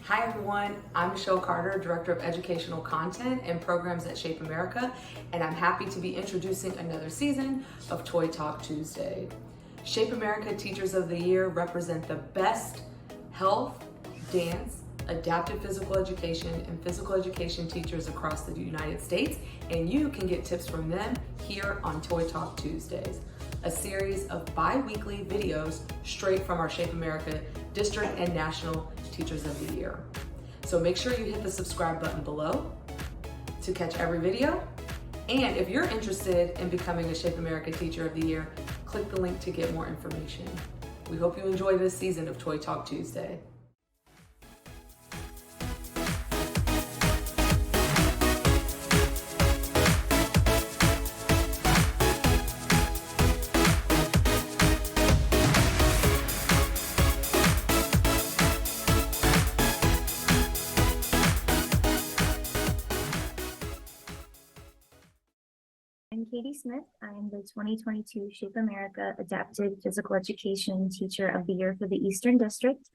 Hi everyone, I'm Michelle Carter, Director of Educational Content and Programs at Shape America, and I'm happy to be introducing another season of Toy Talk Tuesday. Shape America Teachers of the Year represent the best health, dance, adaptive physical education, and physical education teachers across the United States, and you can get tips from them here on Toy Talk Tuesdays, a series of bi-weekly videos straight from our Shape America District and National Teachers of the Year. So make sure you hit the subscribe button below to catch every video. And if you're interested in becoming a Shape America Teacher of the Year, click the link to get more information. We hope you enjoy this season of Toy Talk Tuesday. I'm Katie Smith. I'm the 2022 Shape America Adaptive Physical Education Teacher of the Year for the Eastern District.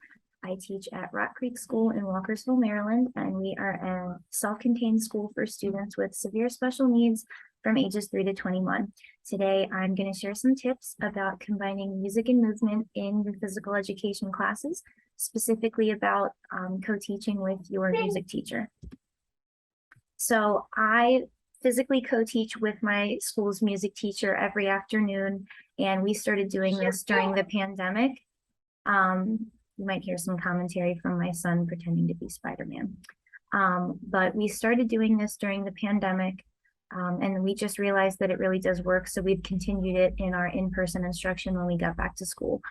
I teach at Rock Creek School in Walkersville, Maryland, and we are a self-contained school for students with severe special needs from ages 3 to 21. Today, I'm going to share some tips about combining music and movement in your physical education classes, specifically about co-teaching with your music teacher. So I physically co-teach with my school's music teacher every afternoon, and we started doing this during the pandemic. You might hear some commentary from my son pretending to be Spider-Man. But we started doing this during the pandemic, and we just realized that it really does work, so we've continued it in our in-person instruction when we got back to school.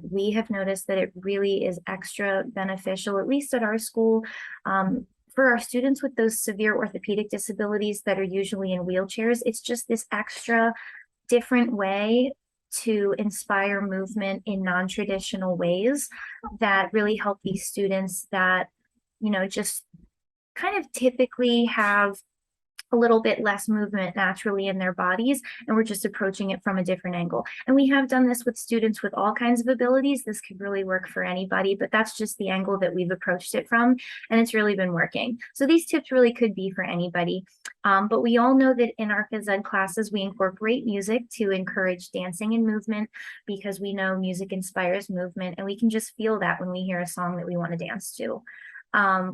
We have noticed that it really is extra beneficial, at least at our school, for our students with those severe orthopedic disabilities that are usually in wheelchairs. It's just this extra different way to inspire movement in non-traditional ways that really help these students that, just kind of typically have a little bit less movement naturally in their bodies, and we're just approaching it from a different angle. And we have done this with students with all kinds of abilities. This could really work for anybody, but that's just the angle that we've approached it from, and it's really been working. So these tips really could be for anybody, but we all know that in our phys ed classes, we incorporate music to encourage dancing and movement because we know music inspires movement, and we can just feel that when we hear a song that we want to dance to.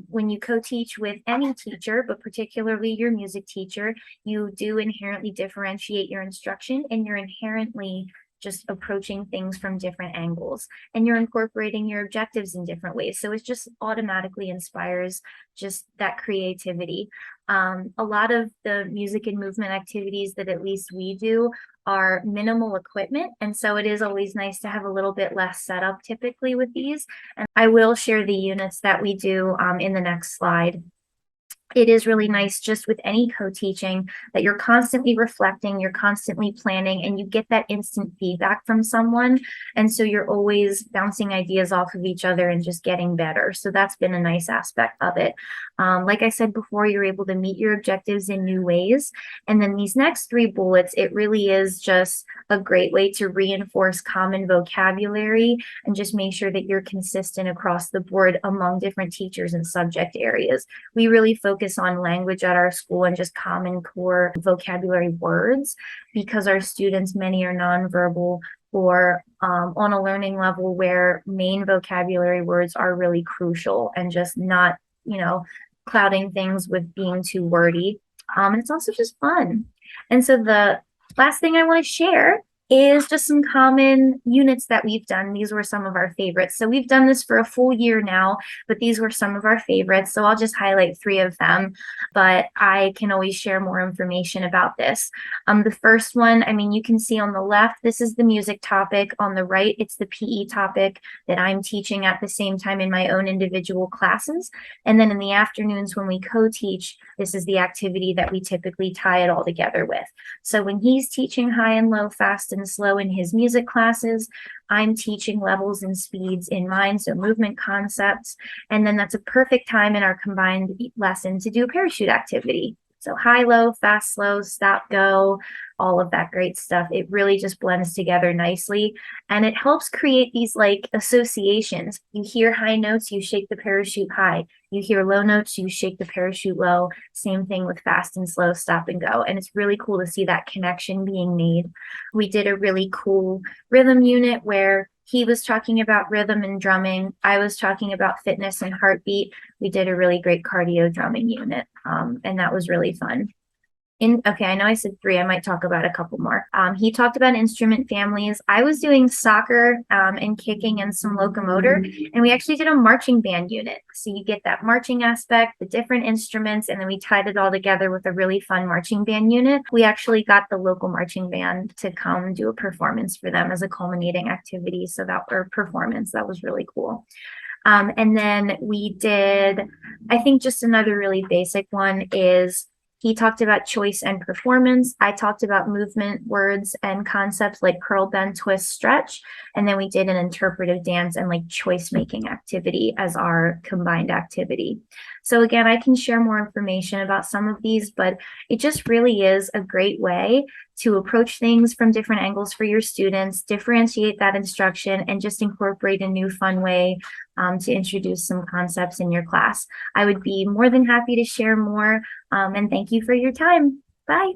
When you co-teach with any teacher, but particularly your music teacher, you do inherently differentiate your instruction, and you're inherently just approaching things from different angles, and you're incorporating your objectives in different ways. So it just automatically inspires just that creativity. A lot of the music and movement activities that at least we do are minimal equipment, and so it is always nice to have a little bit less setup typically with these. And I will share the units that we do in the next slide. It is really nice just with any co-teaching that you're constantly reflecting, you're constantly planning, and you get that instant feedback from someone. And so you're always bouncing ideas off of each other and just getting better. So that's been a nice aspect of it. Like I said before, you're able to meet your objectives in new ways. And then these next 3 bullets, it really is just a great way to reinforce common vocabulary and just make sure that you're consistent across the board among different teachers and subject areas. We really focus on language at our school and just common core vocabulary words because our students, many are nonverbal or on a learning level where main vocabulary words are really crucial and just not, clouding things with being too wordy. And it's also just fun. And so the last thing I want to share is just some common units that we've done. These were some of our favorites. So we've done this for a full year now, but these were some of our favorites. So I'll just highlight 3 of them, but I can always share more information about this. The first one, you can see on the left, this is the music topic. On the right, it's the PE topic that I'm teaching at the same time in my own individual classes. And then in the afternoons when we co-teach, this is the activity that we typically tie it all together with. So when he's teaching high and low, fast and slow in his music classes, I'm teaching levels and speeds in mine, so movement concepts. And then that's a perfect time in our combined lesson to do a parachute activity. So high, low, fast, slow, stop, go, all of that great stuff. It really just blends together nicely, and it helps create these like associations. You hear high notes, you shake the parachute high. You hear low notes, you shake the parachute low. Same thing with fast and slow, stop and go. And it's really cool to see that connection being made. We did a really cool rhythm unit where he was talking about rhythm and drumming. I was talking about fitness and heartbeat. We did a really great cardio drumming unit, and that was really fun. Okay, I know I said three. I might talk about a couple more. He talked about instrument families. I was doing soccer and kicking and some locomotor, and we actually did a marching band unit. So you get that marching aspect, the different instruments, and then we tied it all together with a really fun marching band unit. We actually got the local marching band to come do a performance for them as a culminating activity. So that or performance, that was really cool. And then we did, I think just another really basic one is he talked about choice and performance. I talked about movement, words, and concepts like curl, bend, twist, stretch. And then we did an interpretive dance and like choice making activity as our combined activity. So again, I can share more information about some of these, but it just really is a great way to approach things from different angles for your students, differentiate that instruction, and just incorporate a new fun way to introduce some concepts in your class. I would be more than happy to share more, and thank you for your time. Bye.